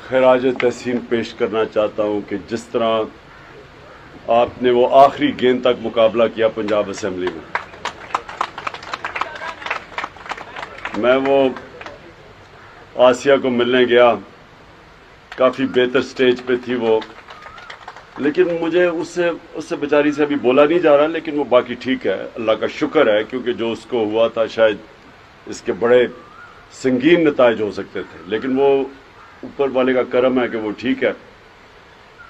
خراج تحسین پیش کرنا چاہتا ہوں کہ جس طرح آپ نے وہ آخری گیند تک مقابلہ کیا پنجاب اسمبلی میں وہ آسیہ کو ملنے گیا، کافی بہتر سٹیج پہ تھی وہ، لیکن مجھے اس سے بیچاری سے ابھی بولا نہیں جا رہا، لیکن وہ باقی ٹھیک ہے، اللہ کا شکر ہے، کیونکہ جو اس کو ہوا تھا شاید اس کے بڑے سنگین نتائج ہو سکتے تھے، لیکن وہ اوپر والے کا کرم ہے کہ وہ ٹھیک ہے۔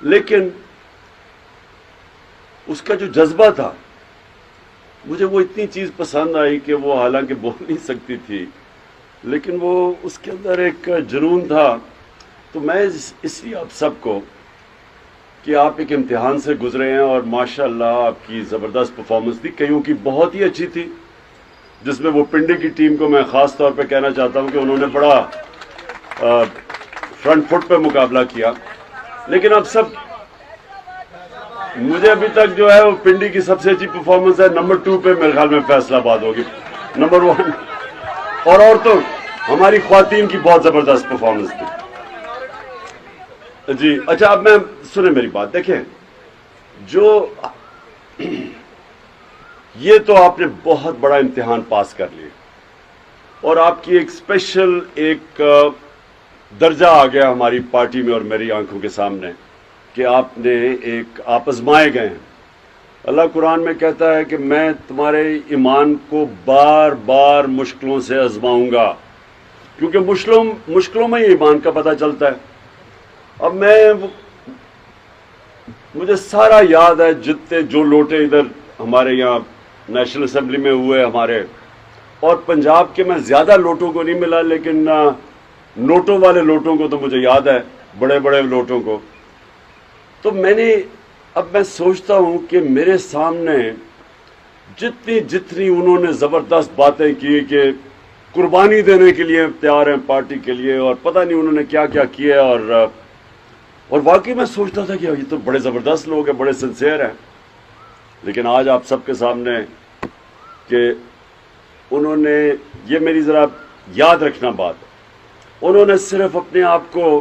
لیکن اس کا جو جذبہ تھا، مجھے وہ اتنی چیز پسند آئی کہ وہ حالانکہ بول نہیں سکتی تھی، لیکن وہ اس کے اندر ایک جنون تھا۔ تو میں اس لیے آپ سب کو کہ آپ ایک امتحان سے گزرے ہیں اور ماشاءاللہ آپ کی زبردست پرفارمنس تھی، کئیوں کی بہت ہی اچھی تھی، جس میں وہ پنڈی کی ٹیم کو میں خاص طور پہ کہنا چاہتا ہوں کہ انہوں نے بڑا فرنٹ فٹ پہ مقابلہ کیا۔ لیکن اب سب مجھے ابھی تک جو ہے وہ پنڈی کی سب سے اچھی پرفارمنس ہے، نمبر 2 پہ میرے خیال میں فیصل آباد ہوگی، نمبر 1 اور عورتوں ہماری خواتین کی بہت زبردست پرفارمنس تھی۔ جی اچھا، اب میں سنیں میری بات، دیکھیں جو یہ تو آپ نے بہت بڑا امتحان پاس کر لیا اور آپ کی ایک اسپیشل ایک درجہ آ گیا ہماری پارٹی میں اور میری آنکھوں کے سامنے کہ آپ آزمائے گئے ہیں۔ اللہ قرآن میں کہتا ہے کہ میں تمہارے ایمان کو بار بار مشکلوں سے آزماؤں گا، کیونکہ مشکلوں میں ہی ایمان کا پتہ چلتا ہے۔ اب مجھے سارا یاد ہے، جتنے جو لوٹے ادھر ہمارے یہاں نیشنل اسمبلی میں ہوئے ہمارے، اور پنجاب کے میں زیادہ لوٹوں کو نہیں ملا، لیکن نوٹوں والے لوٹوں کو تو مجھے یاد ہے، بڑے بڑے لوٹوں کو۔ تو اب میں سوچتا ہوں کہ میرے سامنے جتنی انہوں نے زبردست باتیں کی کہ قربانی دینے کے لیے تیار ہیں پارٹی کے لیے، اور پتہ نہیں انہوں نے کیا کیا کیا، اور واقعی میں سوچتا تھا کہ یہ تو بڑے زبردست لوگ ہیں، بڑے سنسیئر ہیں۔ لیکن آج آپ سب کے سامنے کہ انہوں نے یہ میری ذرا یاد رکھنا بات، انہوں نے صرف اپنے آپ کو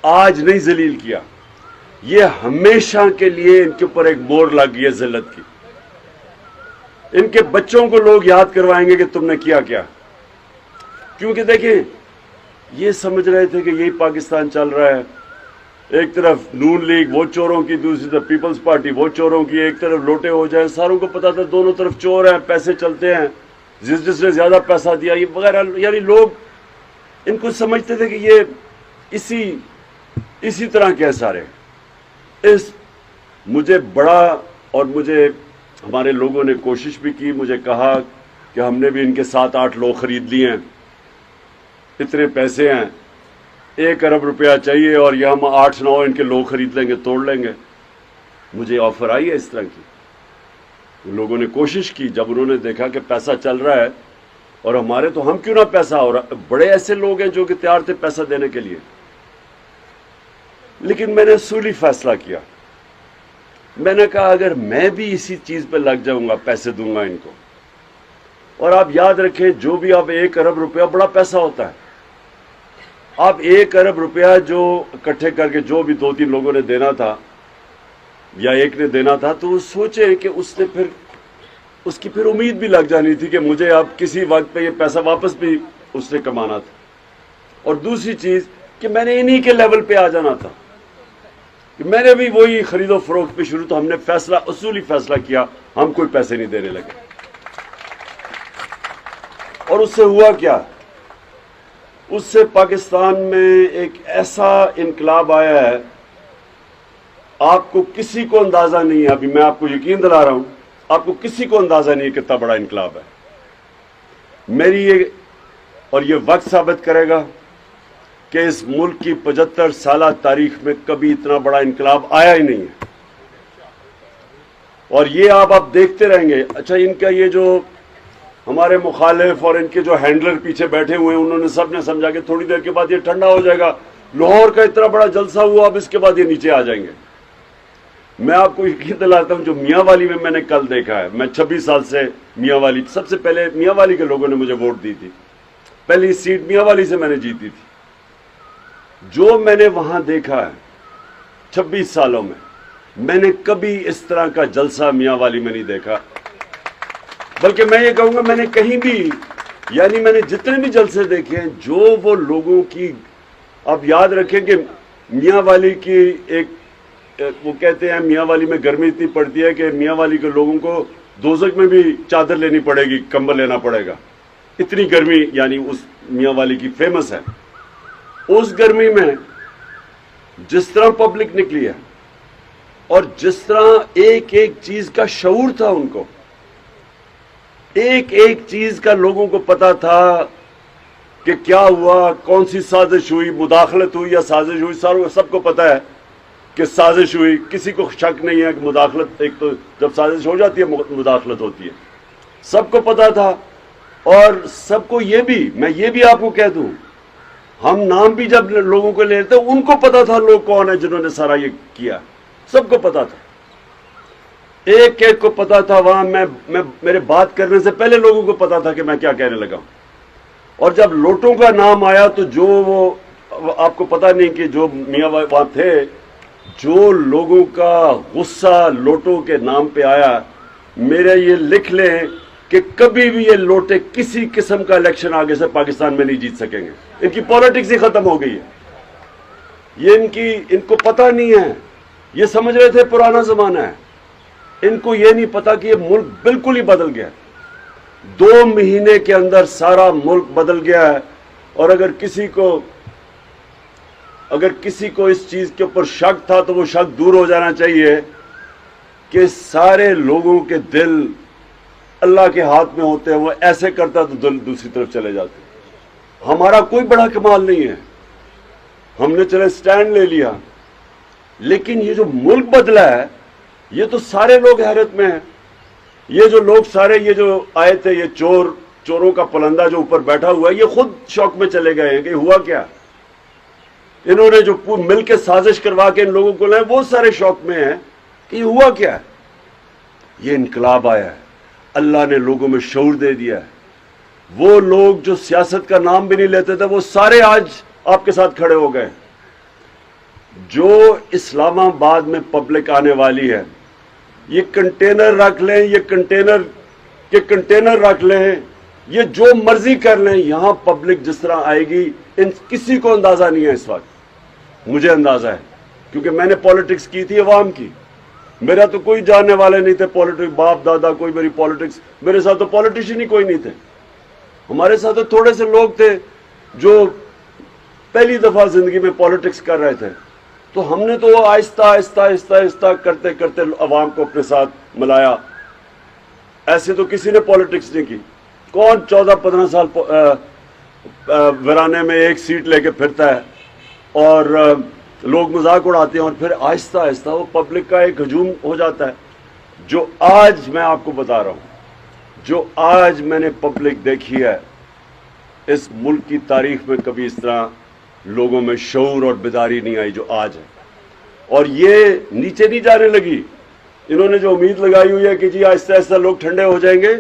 آج نہیں ذلیل کیا، یہ ہمیشہ کے لیے ان کے اوپر ایک مور لگ گئی ہے ذلت کی۔ ان کے بچوں کو لوگ یاد کروائیں گے کہ تم نے کیا کیا، کیونکہ دیکھیں یہ سمجھ رہے تھے کہ یہی پاکستان چل رہا ہے، ایک طرف نون لیگ وہ چوروں کی، دوسری طرف پیپلز پارٹی وہ چوروں کی، ایک طرف لوٹے ہو جائیں، ساروں کو پتا تھا دونوں طرف چور ہیں، پیسے چلتے ہیں، جس نے زیادہ پیسہ دیا یہ وغیرہ، یعنی لوگ ان کو سمجھتے تھے کہ یہ اسی طرح کے سارے۔ مجھے بڑا، اور مجھے ہمارے لوگوں نے کوشش بھی کی، مجھے کہا کہ ہم نے بھی ان کے 7-8 لوگ خرید لیے ہیں، اتنے پیسے ہیں، 1 ارب روپیہ چاہیے اور یہ ہم 8-9 ان کے لوگ خرید لیں گے، توڑ لیں گے۔ مجھے آفر آئی ہے اس طرح کی، لوگوں نے کوشش کی، جب انہوں نے دیکھا کہ پیسہ چل رہا ہے اور ہمارے تو ہم کیوں نہ پیسہ، اور بڑے ایسے لوگ ہیں جو کہ تیار تھے پیسہ دینے کے لیے۔ لیکن میں نے اصولی فیصلہ کیا، میں نے کہا اگر میں بھی اسی چیز پہ لگ جاؤں گا، پیسے دوں گا ان کو، اور آپ یاد رکھیں جو بھی آپ 1 ارب روپیہ بڑا پیسہ ہوتا ہے، آپ 1 ارب روپیہ جو اکٹھے کر کے جو بھی 2-3 لوگوں نے دینا تھا یا ایک نے دینا تھا، تو وہ سوچے کہ اس کی پھر امید بھی لگ جانی تھی کہ مجھے اب کسی وقت پہ یہ پیسہ واپس بھی اس نے کمانا تھا، اور دوسری چیز کہ میں نے انہی کے لیول پہ آ جانا تھا، کہ میں نے بھی وہی خرید و فروخت پہ شروع، تو ہم نے اصولی فیصلہ کیا، ہم کوئی پیسے نہیں دینے لگے۔ اور اس سے ہوا کیا؟ اس سے پاکستان میں ایک ایسا انقلاب آیا ہے، آپ کو کسی کو اندازہ نہیں ہے، ابھی میں آپ کو یقین دلا رہا ہوں، آپ کو کسی کو اندازہ نہیں ہے کتنا بڑا انقلاب ہے۔ اور یہ وقت ثابت کرے گا کہ اس ملک کی 75 سالہ تاریخ میں کبھی اتنا بڑا انقلاب آیا ہی نہیں ہے، اور یہ آپ دیکھتے رہیں گے۔ اچھا، ان کا یہ جو ہمارے مخالف اور ان کے جو ہینڈلر پیچھے بیٹھے ہوئے ہیں، انہوں نے سب نے سمجھا کہ تھوڑی دیر کے بعد یہ ٹھنڈا ہو جائے گا، لاہور کا اتنا بڑا جلسہ ہوا، اب اس کے بعد یہ نیچے آ جائیں گے۔ میں آپ کو یقین دلاتا ہوں، جو میاں والی میں نے کل دیکھا ہے، میں 26 سال سے میاں والی، سب سے پہلے میاں والی کے لوگوں نے مجھے ووٹ دی تھی، پہلی سیٹ میاں والی سے میں نے جیتی تھی، جو میں نے وہاں دیکھا ہے 26 سالوں میں نے کبھی اس طرح کا جلسہ میاں والی میں نہیں دیکھا. بلکہ میں یہ کہوں گا میں نے کہیں بھی، یعنی میں نے جتنے بھی جلسے دیکھے ہیں، جو وہ لوگوں کی، آپ یاد رکھیں کہ میاں والی کی ایک، وہ کہتے ہیں میاں والی میں گرمی اتنی پڑتی ہے کہ میاں والی کے لوگوں کو دوزخ میں بھی چادر لینی پڑے گی، کمبل لینا پڑے گا، اتنی گرمی یعنی اس میاں والی کی فیمس ہے. اس گرمی میں جس طرح پبلک نکلی ہے اور جس طرح ایک ایک چیز کا شعور تھا، ان کو ایک ایک چیز کا لوگوں کو پتا تھا کہ کیا ہوا، کون سی سازش ہوئی، مداخلت ہوئی یا سازش ہوئی. سب کو پتا ہے کہ سازش ہوئی، کسی کو شک نہیں ہے کہ مداخلت، ایک تو جب سازش ہو جاتی ہے مداخلت ہوتی ہے، سب کو پتا تھا. اور سب کو یہ بھی، میں یہ بھی آپ کو کہہ دوں، ہم نام بھی جب لوگوں کو لے لیتے ان کو پتا تھا لوگ کون ہیں جنہوں نے سارا یہ کیا، سب کو پتا تھا، ایک ایک کو پتا تھا. وہاں میں میرے بات کرنے سے پہلے لوگوں کو پتا تھا کہ میں کیا کہنے لگا ہوں. اور جب لوٹوں کا نام آیا تو جو وہ آپ کو پتا نہیں کہ جو میاں وہاں تھے، جو لوگوں کا غصہ لوٹوں کے نام پہ آیا، میرے یہ لکھ لیں کہ کبھی بھی یہ لوٹے کسی قسم کا الیکشن آگے سے پاکستان میں نہیں جیت سکیں گے. ان کی پالیٹکس ہی ختم ہو گئی ہے. یہ ان کو پتہ نہیں ہے. یہ سمجھ رہے تھے پرانا زمانہ ہے، ان کو یہ نہیں پتا کہ یہ ملک بالکل ہی بدل گیا. 2 مہینے کے اندر سارا ملک بدل گیا ہے. اور اگر کسی کو اس چیز کے اوپر شک تھا تو وہ شک دور ہو جانا چاہیے کہ سارے لوگوں کے دل اللہ کے ہاتھ میں ہوتے ہیں. وہ ایسے کرتا تو دل دوسری طرف چلے جاتے. ہمارا کوئی بڑا کمال نہیں ہے، ہم نے چلے سٹینڈ لے لیا، لیکن یہ جو ملک بدلا ہے یہ تو سارے لوگ حیرت میں ہیں. یہ جو لوگ سارے یہ جو آئے تھے، یہ چوروں کا پلندہ جو اوپر بیٹھا ہوا ہے، یہ خود شوق میں چلے گئے ہیں کہ ہوا کیا. انہوں نے جو مل کے سازش کروا کے ان لوگوں کو لائے، وہ سارے شوق میں ہیں کہ یہ ہوا کیا ہے. یہ انقلاب آیا ہے، اللہ نے لوگوں میں شعور دے دیا ہے. وہ لوگ جو سیاست کا نام بھی نہیں لیتے تھے وہ سارے آج آپ کے ساتھ کھڑے ہو گئے. جو اسلام آباد میں پبلک آنے والی ہے، یہ کنٹینر رکھ لیں، یہ کنٹینر رکھ لیں، یہ جو مرضی کر لیں، یہاں پبلک جس طرح آئے گی کسی کو اندازہ نہیں ہے. اس وقت مجھے اندازہ ہے کیونکہ میں نے پالیٹکس کی تھی عوام کی. میرا تو کوئی جاننے والے نہیں تھے پالیٹکس، باپ دادا کوئی میری پالیٹکس، میرے ساتھ تو پالیٹیشین ہی کوئی نہیں تھے. ہمارے ساتھ تو تھوڑے سے لوگ تھے جو پہلی دفعہ زندگی میں پالیٹکس کر رہے تھے. تو ہم نے تو وہ آہستہ آہستہ آہستہ آہستہ کرتے کرتے عوام کو اپنے ساتھ ملایا. ایسے تو کسی نے پالیٹکس نہیں کی. کون 14-15 سال ویرانے میں ایک سیٹ لے کے پھرتا ہے اور لوگ مذاق اڑاتے ہیں، اور پھر آہستہ آہستہ وہ پبلک کا ایک ہجوم ہو جاتا ہے. جو آج میں آپ کو بتا رہا ہوں، جو آج میں نے پبلک دیکھی ہے، اس ملک کی تاریخ میں کبھی اس طرح لوگوں میں شعور اور بیداری نہیں آئی جو آج ہے. اور یہ نیچے نہیں جانے لگی. انہوں نے جو امید لگائی ہوئی ہے کہ جی آہستہ آہستہ لوگ ٹھنڈے ہو جائیں گے،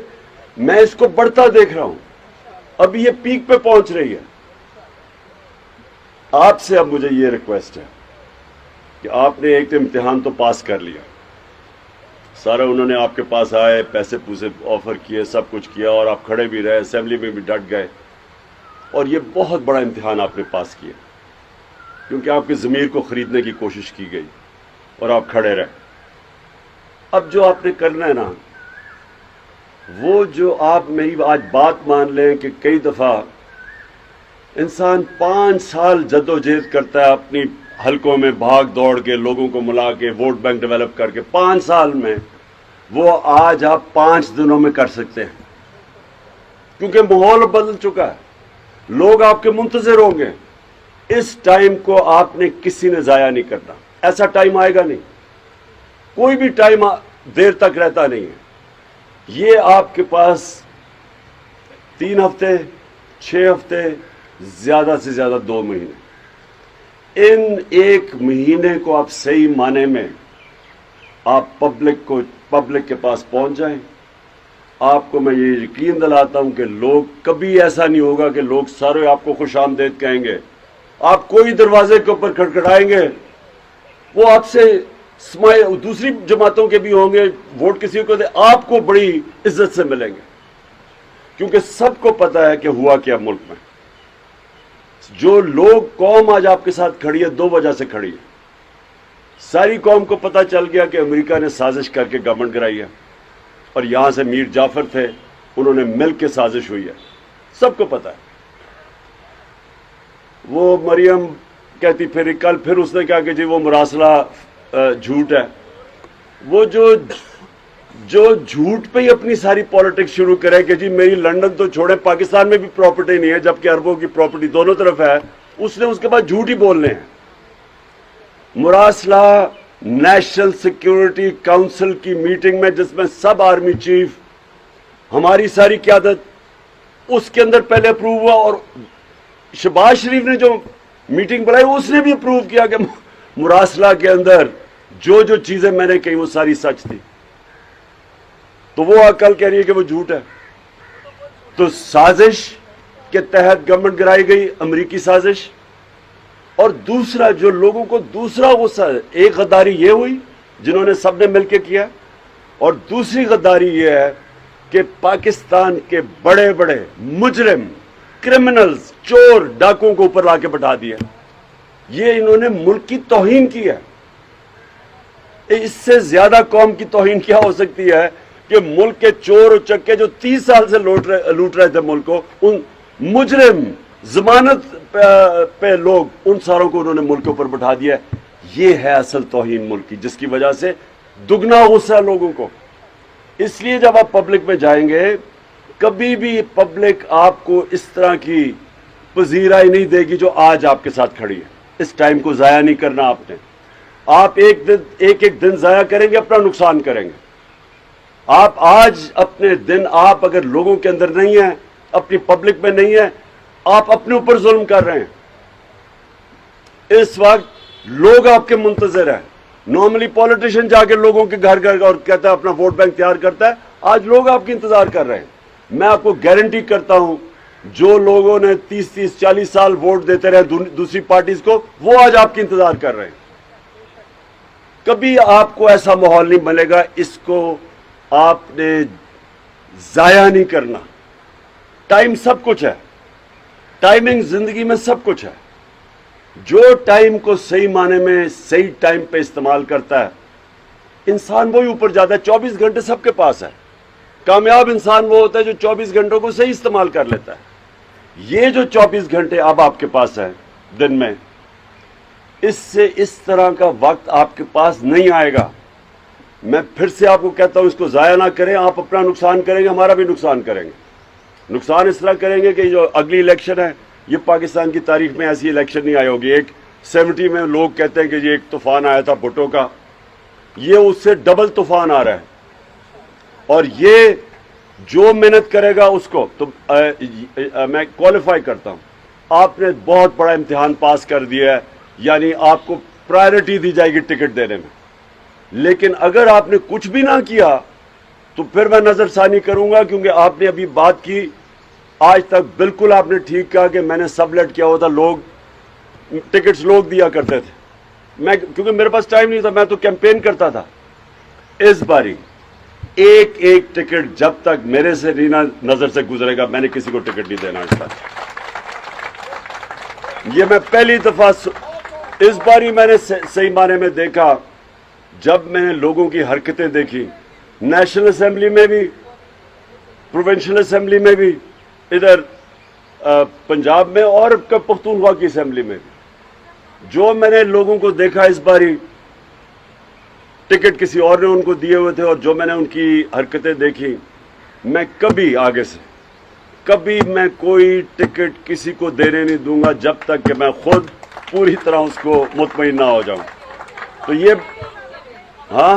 میں اس کو بڑھتا دیکھ رہا ہوں. اب یہ پیک پہ پہنچ رہی ہے. آپ سے اب مجھے یہ ریکویسٹ ہے کہ آپ نے ایک امتحان تو پاس کر لیا، سارا انہوں نے آپ کے پاس آئے، پیسے پوسے آفر کیے، سب کچھ کیا، اور آپ کھڑے بھی رہے، اسمبلی میں بھی ڈٹ گئے. اور یہ بہت بڑا امتحان آپ نے پاس کیا کیونکہ آپ کے ضمیر کو خریدنے کی کوشش کی گئی اور آپ کھڑے رہے. اب جو آپ نے کرنا ہے نا، وہ جو آپ میری آج بات مان لیں کہ کئی دفعہ انسان 5 سال جد و جہد کرتا ہے اپنی حلقوں میں بھاگ دوڑ کے، لوگوں کو ملا کے، ووٹ بینک ڈیولپ کر کے. 5 سال میں وہ آج آپ 5 دنوں میں کر سکتے ہیں کیونکہ ماحول بدل چکا ہے. لوگ آپ کے منتظر ہوں گے. اس ٹائم کو آپ نے کسی نے ضائع نہیں کرنا. ایسا ٹائم آئے گا نہیں، کوئی بھی ٹائم دیر تک رہتا نہیں ہے. یہ آپ کے پاس 3 ہفتے، 6 ہفتے، زیادہ سے زیادہ 2 مہینے. ان 1 مہینے کو آپ صحیح معنی میں آپ پبلک کے پاس پہنچ جائیں. آپ کو میں یہ یقین دلاتا ہوں کہ لوگ کبھی ایسا نہیں ہوگا کہ لوگ سارے آپ کو خوش آمدید کہیں گے. آپ کوئی دروازے کے اوپر کھڑکھڑائیں گے وہ آپ سے دوسری جماعتوں کے بھی ہوں گے ووٹ کسی کو دے آپ کو بڑی عزت سے ملیں گے کیونکہ سب کو پتا ہے کہ ہوا کیا ملک میں. جو لوگ قوم آج آپ کے ساتھ کھڑی ہے دو وجہ سے کھڑی ہے. ساری قوم کو پتا چل گیا کہ امریکہ نے سازش کر کے گورنمنٹ کرائی ہے اور یہاں سے میر جعفر تھے انہوں نے مل کے سازش ہوئی ہے. سب کو پتا ہے. وہ مریم کہتی کل پھر اس نے کہا کہ جی وہ مراسلہ جھوٹ ہے. وہ جو جھوٹ پہ ہی اپنی ساری پالیٹکس شروع کرے کہ جی میری لندن تو چھوڑے پاکستان میں بھی پراپرٹی نہیں ہے جبکہ اربوں کی پراپرٹی دونوں طرف ہے, اس نے اس کے بعد جھوٹ ہی بولنے ہیں. مراسلہ نیشنل سیکیورٹی کاؤنسل کی میٹنگ میں جس میں سب آرمی چیف ہماری ساری قیادت اس کے اندر پہلے اپروو ہوا اور شہباز شریف نے جو میٹنگ بلائی اس نے بھی اپروو کیا کہ مراسلہ کے اندر جو چیزیں میں نے کہی وہ ساری سچ تھی. تو وہ کل کہہ رہی ہے کہ وہ جھوٹ ہے. تو سازش کے تحت گورنمنٹ گرائی گئی امریکی سازش. اور دوسرا جو لوگوں کو دوسرا غصہ ہے, ایک غداری یہ ہوئی جنہوں نے سب نے مل کے کیا اور دوسری غداری یہ ہے کہ پاکستان کے بڑے بڑے مجرم کرمنلز چور ڈاکوں کو اوپر لا کے بٹھا دیا. یہ انہوں نے ملک کی توہین کی ہے. اس سے زیادہ قوم کی توہین کیا ہو سکتی ہے کہ ملک کے چور و چکے جو 30 سال سے لوٹ رہے تھے ملک کو, ان مجرم ضمانت پہ لوگ ان ساروں کو انہوں نے ملک کے اوپر بٹھا دیا. یہ ہے اصل توہین ملک کی جس کی وجہ سے دگنا غصہ لوگوں کو. اس لیے جب آپ پبلک میں جائیں گے کبھی بھی پبلک آپ کو اس طرح کی پذیرائی نہیں دے گی جو آج آپ کے ساتھ کھڑی ہے. اس ٹائم کو ضائع نہیں کرنا آپ نے. آپ ایک دن ضائع کریں گے اپنا نقصان کریں گے. آپ آج اپنے دن آپ اگر لوگوں کے اندر نہیں ہیں اپنی پبلک میں نہیں ہیں آپ اپنے اوپر ظلم کر رہے ہیں. اس وقت لوگ آپ کے منتظر ہیں. نارملی پولیٹیشین جا کے لوگوں کے گھر اور کہتا ہے اپنا ووٹ بینک تیار کرتا ہے. آج لوگ آپ کی انتظار کر رہے ہیں. میں آپ کو گارنٹی کرتا ہوں جو لوگوں نے 30-40 سال ووٹ دیتے رہے دوسری پارٹیز کو وہ آج آپ کی انتظار کر رہے ہیں. کبھی آپ کو ایسا ماحول نہیں ملے گا. اس کو آپ نے ضائع نہیں کرنا. ٹائم سب کچھ ہے. ٹائمنگ زندگی میں سب کچھ ہے. جو ٹائم کو صحیح معنی میں صحیح ٹائم پہ استعمال کرتا ہے انسان وہی اوپر جاتا ہے. 24 گھنٹے سب کے پاس ہے. کامیاب انسان وہ ہوتا ہے جو 24 گھنٹوں کو صحیح استعمال کر لیتا ہے. یہ جو 24 گھنٹے اب آپ کے پاس ہے دن میں, اس سے اس طرح کا وقت آپ کے پاس نہیں آئے گا. میں پھر سے آپ کو کہتا ہوں اس کو ضائع نہ کریں. آپ اپنا نقصان کریں گے ہمارا بھی نقصان کریں گے. نقصان اس طرح کریں گے کہ جو اگلی الیکشن ہے یہ پاکستان کی تاریخ میں ایسی الیکشن نہیں آئی ہوگی. ایک 70 میں لوگ کہتے ہیں کہ یہ ایک طوفان آیا تھا بھٹو کا, یہ اس سے ڈبل طوفان آ رہا ہے. اور یہ جو محنت کرے گا اس کو تو میں کوالیفائی کرتا ہوں. آپ نے بہت بڑا امتحان پاس کر دیا ہے, یعنی آپ کو پرائرٹی دی جائے گی ٹکٹ دینے میں. لیکن اگر آپ نے کچھ بھی نہ کیا تو پھر میں نظر ثانی کروں گا, کیونکہ آپ نے ابھی بات کی آج تک بالکل آپ نے ٹھیک کہا کہ میں نے سب لیٹ کیا ہوتا, لوگ ٹکٹس لوگ دیا کرتے تھے. میں کیونکہ میرے پاس ٹائم نہیں تھا میں تو کیمپین کرتا تھا. اس باری ایک ٹکٹ جب تک میرے سے نہیں نظر سے گزرے گا میں نے کسی کو ٹکٹ نہیں دینا. اس طرح یہ میں پہلی دفعہ اس باری میں نے صحیح معنی میں دیکھا جب میں نے لوگوں کی حرکتیں دیکھی نیشنل اسمبلی میں بھی پروونشل اسمبلی میں بھی ادھر پنجاب میں اور پختونخوا کی اسمبلی میں بھی. جو میں نے لوگوں کو دیکھا اس باری ٹکٹ کسی اور نے ان کو دیے ہوئے تھے اور جو میں نے ان کی حرکتیں دیکھی میں کبھی آگے سے کبھی میں کوئی ٹکٹ کسی کو دینے نہیں دوں گا جب تک کہ میں خود پوری طرح اس کو مطمئن نہ ہو جاؤں. تو یہ ہاں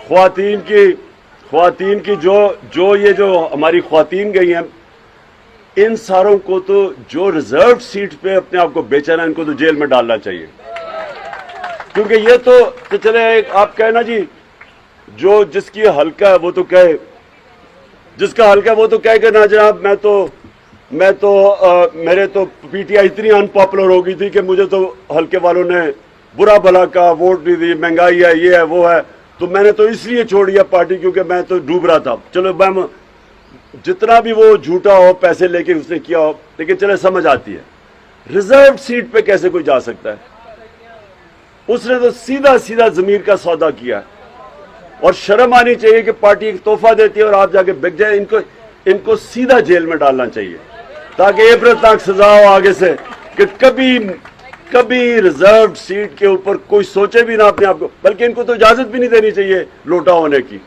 خواتین کی جو ہماری خواتین گئی ہیں ان ساروں کو تو جو ریزرو سیٹ پہ اپنے آپ کو بیچا نا ان کو تو جیل میں ڈالنا چاہیے. کیونکہ یہ تو چلے آپ کہنا جی جو جس کی حلقہ ہے وہ تو کہے جس کا حلقہ وہ تو کہہ کہ نا جناب میں تو میرے تو پی ٹی آئی اتنی ان پاپولر ہو گئی تھی کہ مجھے تو حلقے والوں نے برا بھلا کا ووٹ نہیں دی، مہنگائی ہے، یہ ہے وہ ہے، تو میں نے تو اس لیے چھوڑ دیا پارٹی کیونکہ میں تو ڈوب رہا تھا۔ چلو میں جتنا بھی وہ جھوٹا ہو، پیسے لے کے اس نے کیا ہو، لیکن چلے سمجھ آتی ہے ریزرو سیٹ پہ کیسے کوئی جا سکتا ہے؟ اس نے تو سیدھا سیدھا ضمیر کا سودا کیا ہے، اور شرم آنی چاہیے کہ پارٹی ایک تحفہ دیتی ہے اور آپ جا کے بک جائیں۔ ان کو سیدھا جیل میں ڈالنا چاہیے تاکہ عبرتناک سزا ہو آگے سے کہ کبھی ریزرو سیٹ کے اوپر کوئی سوچے بھی نہ اپنے آپ کو، بلکہ ان کو تو اجازت بھی نہیں دینی چاہیے لوٹا ہونے کی۔